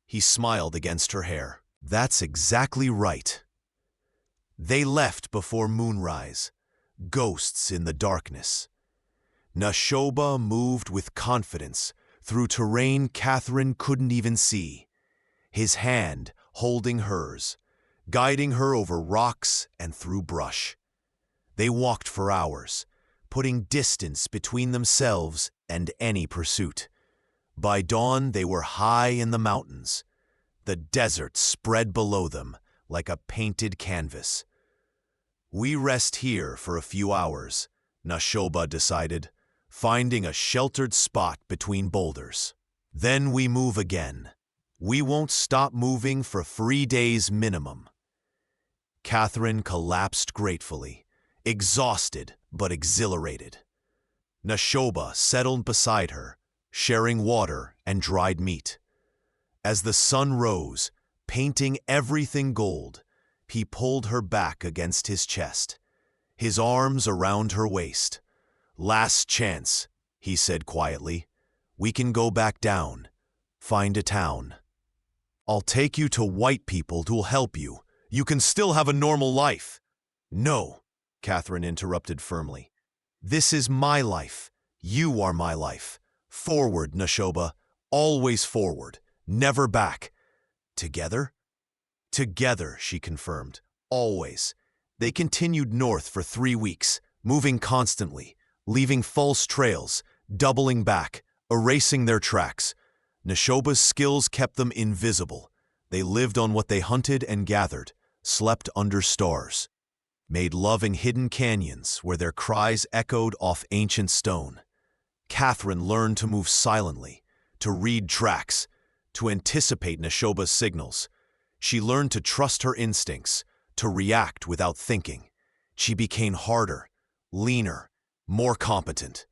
He smiled against her hair. That's exactly right. They left before moonrise, ghosts in the darkness. Nashoba moved with confidence through terrain Catherine couldn't even see, his hand holding hers, guiding her over rocks and through brush. They walked for hours, putting distance between themselves and any pursuit. By dawn, they were high in the mountains. The desert spread below them like a painted canvas. We rest here for a few hours, Nashoba decided, finding a sheltered spot between boulders. Then we move again. We won't stop moving for 3 days minimum. Catherine collapsed gratefully, exhausted but exhilarated. Nashoba settled beside her, sharing water and dried meat. As the sun rose, painting everything gold, he pulled her back against his chest, his arms around her waist. Last chance, he said quietly. We can go back down, find a town. I'll take you to white people who'll help you. You can still have a normal life. No, Catherine interrupted firmly. This is my life. You are my life. Forward, Nashoba. Always forward. Never back. Together? Together, she confirmed. Always. They continued north for 3 weeks, moving constantly, leaving false trails, doubling back, erasing their tracks. Nashoba's skills kept them invisible. They lived on what they hunted and gathered, slept under stars, made love in hidden canyons where their cries echoed off ancient stone. Catherine learned to move silently, to read tracks, to anticipate Nashoba's signals. She learned to trust her instincts, to react without thinking. She became harder, leaner, more competent.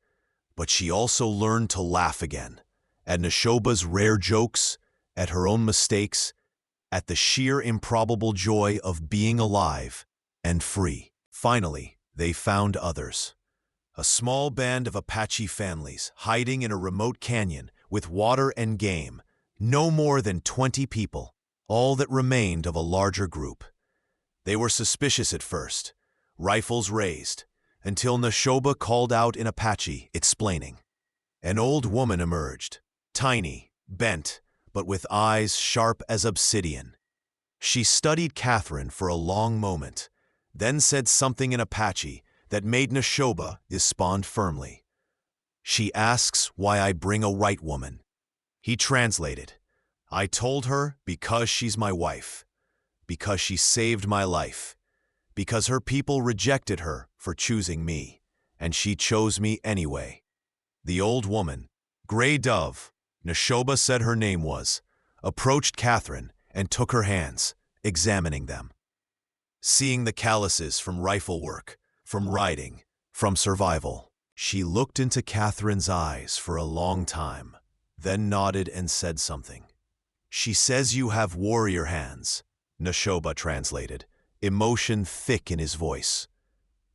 But she also learned to laugh again, at Neshoba's rare jokes, at her own mistakes, at the sheer improbable joy of being alive and free. Finally, they found others. A small band of Apache families hiding in a remote canyon with water and game, no more than 20 people, all that remained of a larger group. They were suspicious at first, rifles raised, until Neshoba called out in Apache, explaining. An old woman emerged, tiny, bent, but with eyes sharp as obsidian. She studied Catherine for a long moment, then said something in Apache that made Neshoba respond firmly. She asks why I bring a white woman. He translated. I told her because she's my wife, because she saved my life, because her people rejected her for choosing me, and she chose me anyway. The old woman, Gray Dove, Neshoba said her name was, approached Catherine and took her hands, examining them. Seeing the calluses from rifle work, from riding, from survival, she looked into Catherine's eyes for a long time, then nodded and said something. She says you have warrior hands, Neshoba translated, emotion thick in his voice.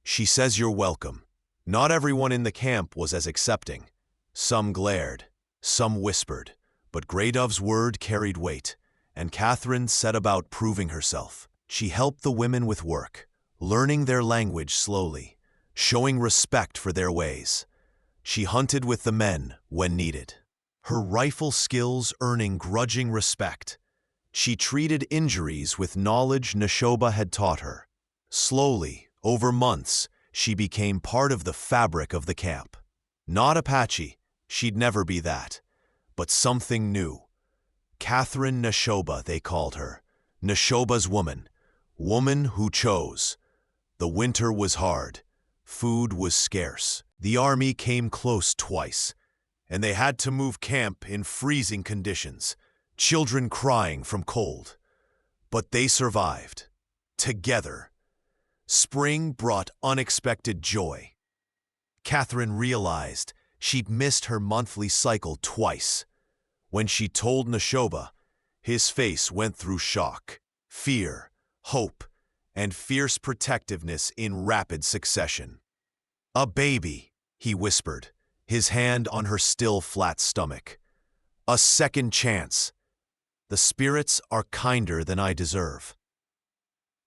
She says you're welcome. Not everyone in the camp was as accepting. Some glared, some whispered, but Gray Dove's word carried weight, and Catherine set about proving herself. She helped the women with work, learning their language slowly, showing respect for their ways. She hunted with the men when needed, her rifle skills earning grudging respect. She treated injuries with knowledge Neshoba had taught her. Slowly, over months, she became part of the fabric of the camp. Not Apache, she'd never be that, but something new. Catherine Neshoba, they called her. Neshoba's woman, woman who chose. The winter was hard. Food was scarce. The army came close twice, and they had to move camp in freezing conditions, children crying from cold. But they survived. Together. Spring brought unexpected joy. Catherine realized she'd missed her monthly cycle twice. When she told Neshoba, his face went through shock, fear, hope, and fierce protectiveness in rapid succession. A baby, he whispered, his hand on her still flat stomach. A second chance. The spirits are kinder than I deserve.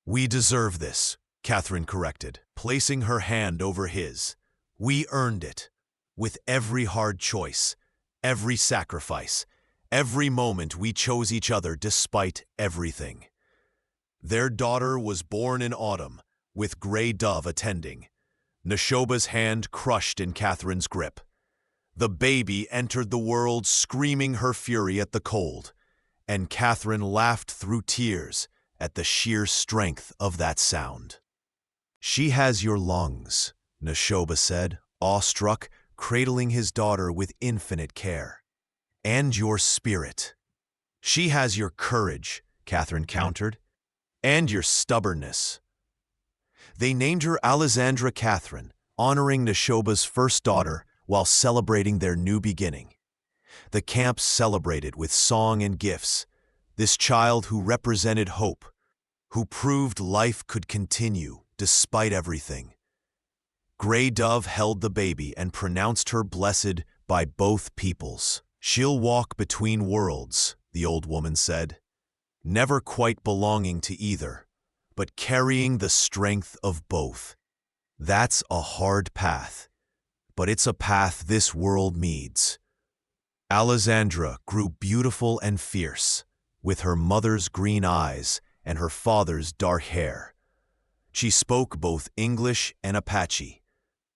We deserve this, Catherine corrected, placing her hand over his. We earned it. With every hard choice, every sacrifice, every moment we chose each other despite everything. Their daughter was born in autumn, with Gray Dove attending. Neshoba's hand crushed in Catherine's grip. The baby entered the world screaming her fury at the cold, and Catherine laughed through tears at the sheer strength of that sound. She has your lungs, Neshoba said, awestruck, cradling his daughter with infinite care. And your spirit. She has your courage, Catherine countered, and your stubbornness. They named her Alexandra Catherine, honoring Neshoba's first daughter while celebrating their new beginning. The camp celebrated with song and gifts, this child who represented hope, who proved life could continue despite everything. Gray Dove held the baby and pronounced her blessed by both peoples. She'll walk between worlds, the old woman said, never quite belonging to either, but carrying the strength of both. That's a hard path, but it's a path this world needs. Alexandra grew beautiful and fierce, with her mother's green eyes and her father's dark hair. She spoke both English and Apache,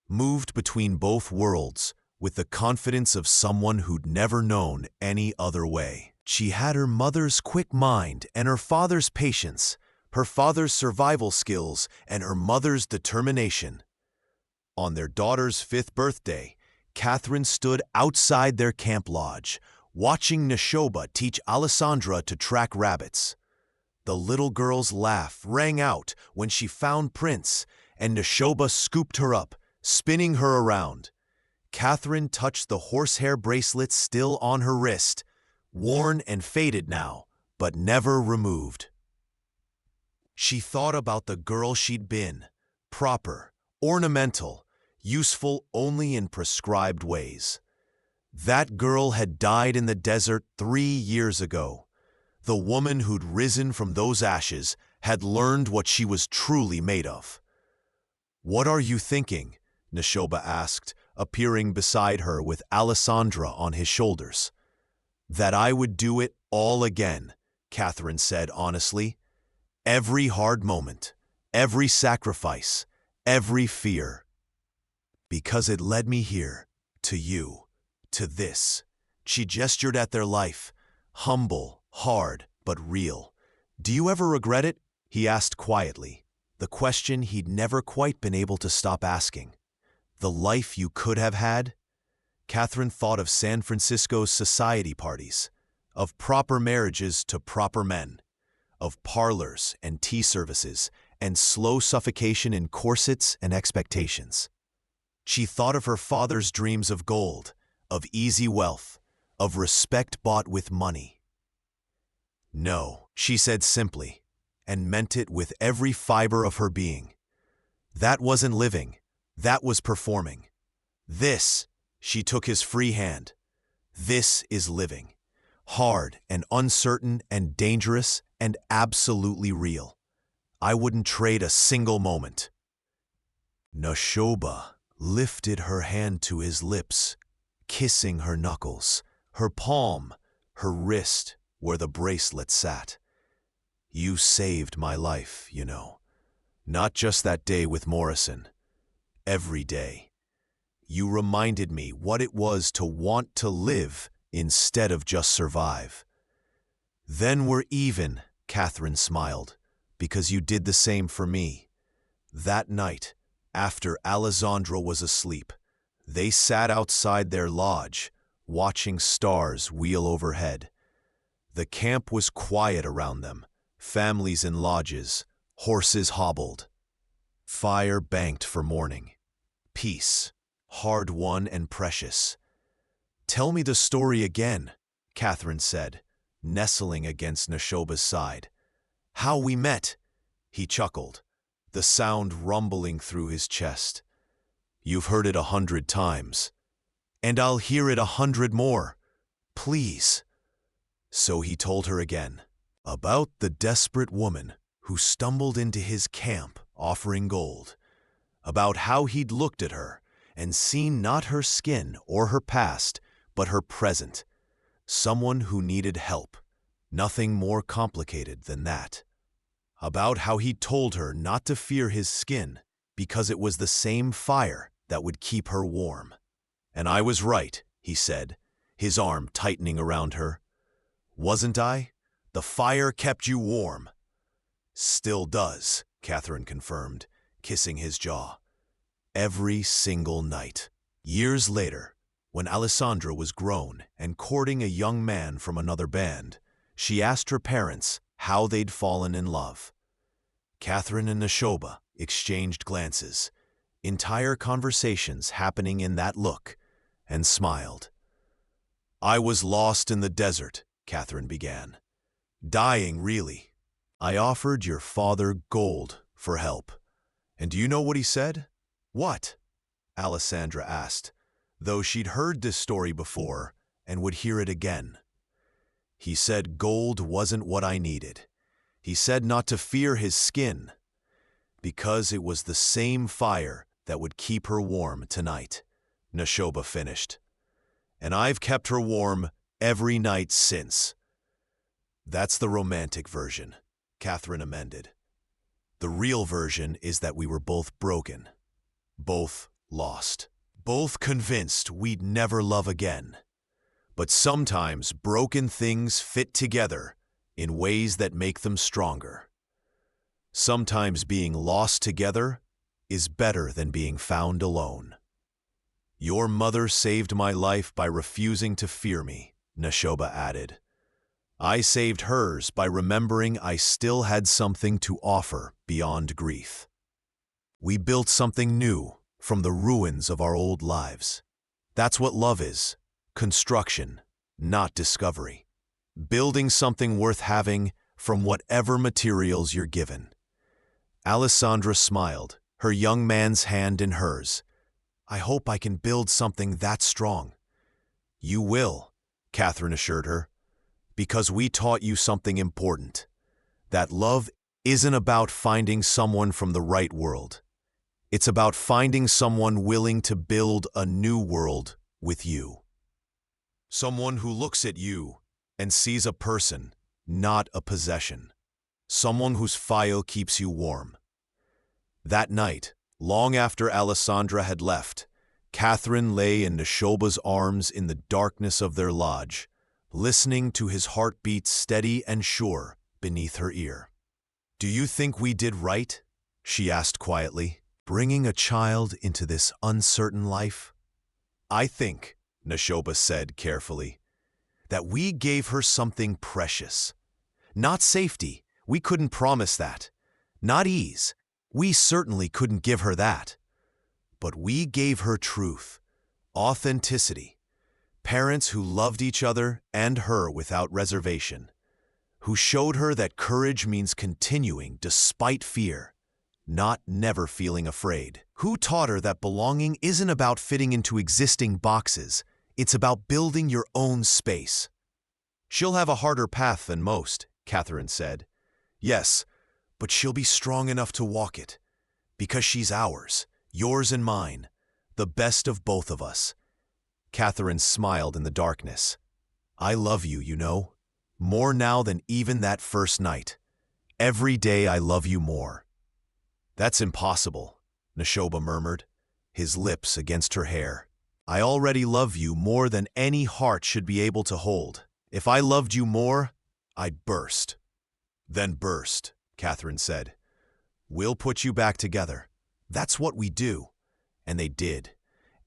moved between both worlds with the confidence of someone who'd never known any other way. She had her mother's quick mind and her father's patience, her father's survival skills and her mother's determination. On their daughter's 5th birthday, Catherine stood outside their camp lodge, watching Neshoba teach Alessandra to track rabbits. The little girl's laugh rang out when she found Prince, and Neshoba scooped her up, spinning her around. Catherine touched the horsehair bracelet still on her wrist, worn and faded now, but never removed. She thought about the girl she'd been, proper, ornamental, useful only in prescribed ways. That girl had died in the desert 3 years ago. The woman who'd risen from those ashes had learned what she was truly made of. "What are you thinking?" Neshoba asked, appearing beside her with Alessandra on his shoulders. "That I would do it all again," Catherine said honestly. "Every hard moment, every sacrifice, every fear. Because it led me here, to you, to this." She gestured at their life, humble, hard, but real. "Do you ever regret it?" he asked quietly, the question he'd never quite been able to stop asking. The life you could have had? Catherine thought of San Francisco's society parties, of proper marriages to proper men, of parlors and tea services, and slow suffocation in corsets and expectations. She thought of her father's dreams of gold, of easy wealth, of respect bought with money. "No," she said simply, and meant it with every fiber of her being. That wasn't living, that was performing. This, she took his free hand, this is living. Hard and uncertain and dangerous and absolutely real. I wouldn't trade a single moment. Neshoba lifted her hand to his lips, kissing her knuckles, her palm, her wrist where the bracelet sat. "You saved my life, you know. Not just that day with Morrison. Every day. You reminded me what it was to want to live instead of just survive." "Then we're even," Catherine smiled, "because you did the same for me." That night, after Alessandra was asleep, they sat outside their lodge, watching stars wheel overhead. The camp was quiet around them, families in lodges, horses hobbled. Fire banked for morning. Peace, hard-won and precious. "Tell me the story again," Catherine said, nestling against Neshoba's side. "How we met," he chuckled, the sound rumbling through his chest. "You've heard it 100 times. And I'll hear it 100 more. Please." So he told her again, about the desperate woman who stumbled into his camp offering gold, about how he'd looked at her and seen not her skin or her past, but her present, someone who needed help, nothing more complicated than that. About how he'd told her not to fear his skin because it was the same fire that would keep her warm. "And I was right," he said, his arm tightening around her. "Wasn't I? The fire kept you warm." "Still does," Catherine confirmed, kissing his jaw. "Every single night." Years later, when Alessandra was grown and courting a young man from another band, she asked her parents how they'd fallen in love. Catherine and Neshoba exchanged glances, entire conversations happening in that look, and smiled. "I was lost in the desert," Catherine began. "Dying, really. I offered your father gold for help. And do you know what he said?" "What?" Alessandra asked, though she'd heard this story before and would hear it again. "He said gold wasn't what I needed. He said not to fear his skin, because it was the same fire that would keep her warm tonight," Neshoba finished. "And I've kept her warm every night since." "That's the romantic version," Catherine amended. "The real version is that we were both broken, both lost, both convinced we'd never love again. But sometimes broken things fit together in ways that make them stronger. Sometimes being lost together is better than being found alone." "Your mother saved my life by refusing to fear me," Neshoba added. I saved hers by remembering I still had something to offer beyond grief. We built something new from the ruins of our old lives. That's what love is, construction, not discovery. Building something worth having from whatever materials you're given. Alessandra smiled, her young man's hand in hers. I hope I can build something that strong. You will, Catherine assured her, because we taught you something important. That love isn't about finding someone from the right world. It's about finding someone willing to build a new world with you. Someone who looks at you and sees a person, not a possession. Someone whose fire keeps you warm. That night, long after Alessandra had left, Catherine lay in Neshoba's arms in the darkness of their lodge, listening to his heartbeat steady and sure beneath her ear. Do you think we did right? She asked quietly, bringing a child into this uncertain life. I think, Neshoba said carefully, that we gave her something precious. Not safety, we couldn't promise that. Not ease, we certainly couldn't give her that. But we gave her truth, authenticity, parents who loved each other and her without reservation, who showed her that courage means continuing despite fear, not never feeling afraid, who taught her that belonging isn't about fitting into existing boxes, it's about building your own space. She'll have a harder path than most, Catherine said. Yes, but she'll be strong enough to walk it, because she's ours, yours and mine, the best of both of us. Catherine smiled in the darkness. I love you, you know, more now than even that first night. Every day I love you more. That's impossible, Neshoba murmured, his lips against her hair. I already love you more than any heart should be able to hold. If I loved you more, I'd burst. Then burst, Catherine said. We'll put you back together. That's what we do. And they did.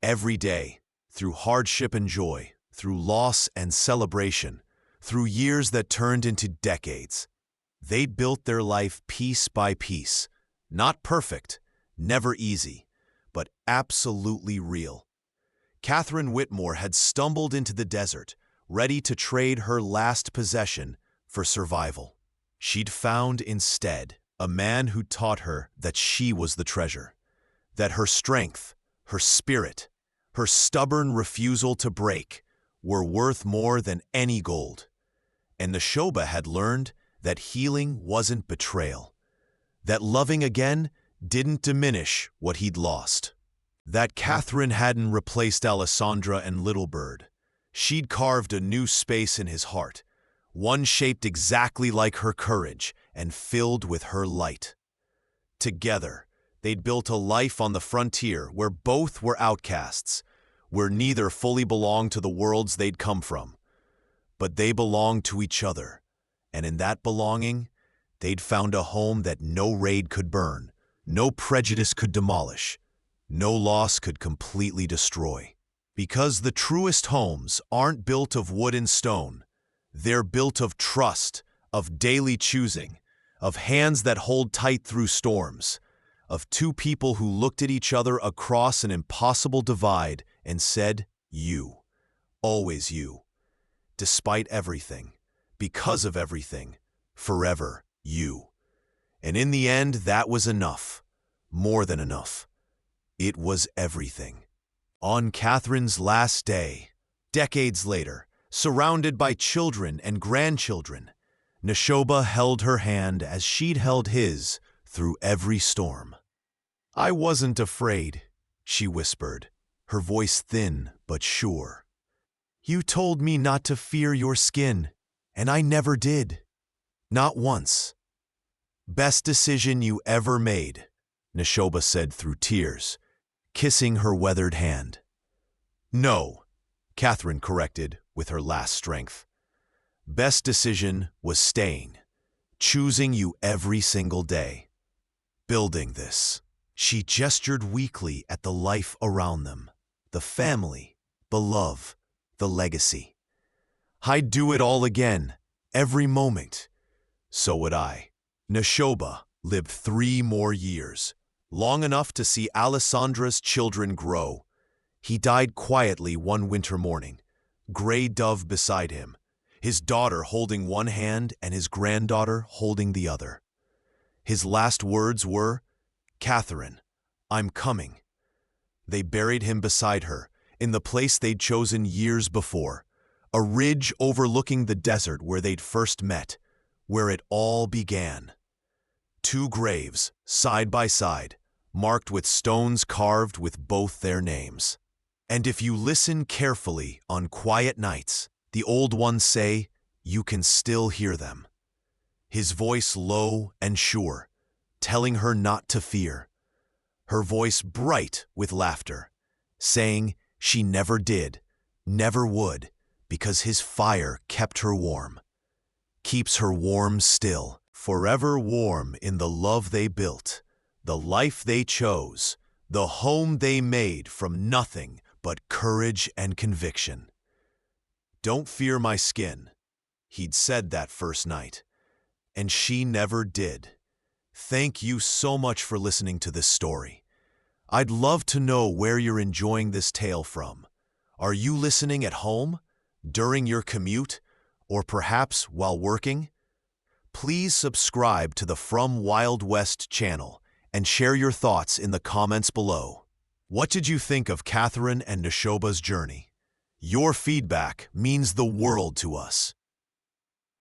Every day, through hardship and joy, through loss and celebration, through years that turned into decades. They built their life piece by piece. Not perfect, never easy, but absolutely real. Catherine Whitmore had stumbled into the desert, ready to trade her last possession for survival. She'd found instead a man who taught her that she was the treasure, that her strength, her spirit, her stubborn refusal to break were worth more than any gold. And Neshoba had learned that healing wasn't betrayal, that loving again didn't diminish what he'd lost, that Catherine hadn't replaced Alessandra and Little Bird. She'd carved a new space in his heart, one shaped exactly like her courage and filled with her light. Together, they'd built a life on the frontier where both were outcasts, where neither fully belonged to the worlds they'd come from. But they belonged to each other, and in that belonging, they'd found a home that no raid could burn, no prejudice could demolish, no loss could completely destroy. Because the truest homes aren't built of wood and stone, they're built of trust, of daily choosing, of hands that hold tight through storms, of two people who looked at each other across an impossible divide and said, you, always you. Despite everything, because of everything, forever you. And in the end, that was enough, more than enough. It was everything. On Catherine's last day, decades later, surrounded by children and grandchildren, Neshoba held her hand as she'd held his through every storm. I wasn't afraid, she whispered, her voice thin but sure. You told me not to fear your skin, and I never did. Not once. Best decision you ever made, Neshoba said through tears, kissing her weathered hand. No, Catherine corrected with her last strength. Best decision was staying, choosing you every single day. Building this. She gestured weakly at the life around them, the family, the love, the legacy. I'd do it all again, every moment. So would I. Neshoba lived 3 more years, long enough to see Alessandra's children grow. He died quietly one winter morning, gray dove beside him, his daughter holding one hand and his granddaughter holding the other. His last words were, "Catherine, I'm coming." They buried him beside her, in the place they'd chosen years before, a ridge overlooking the desert where they'd first met, where it all began. 2 graves, side by side, marked with stones carved with both their names. And if you listen carefully on quiet nights, the old ones say, you can still hear them. His voice low and sure, telling her not to fear. Her voice bright with laughter, saying she never did, never would, because his fire kept her warm. Keeps her warm still, forever warm in the love they built, the life they chose, the home they made from nothing but courage and conviction. "Don't fear my skin," he'd said that first night, and she never did. Thank you so much for listening to this story. I'd love to know where you're enjoying this tale from. Are you listening at home, during your commute, or perhaps while working? Please subscribe to the From Wild West channel and share your thoughts in the comments below. What did you think of Catherine and Neshoba's journey? Your feedback means the world to us.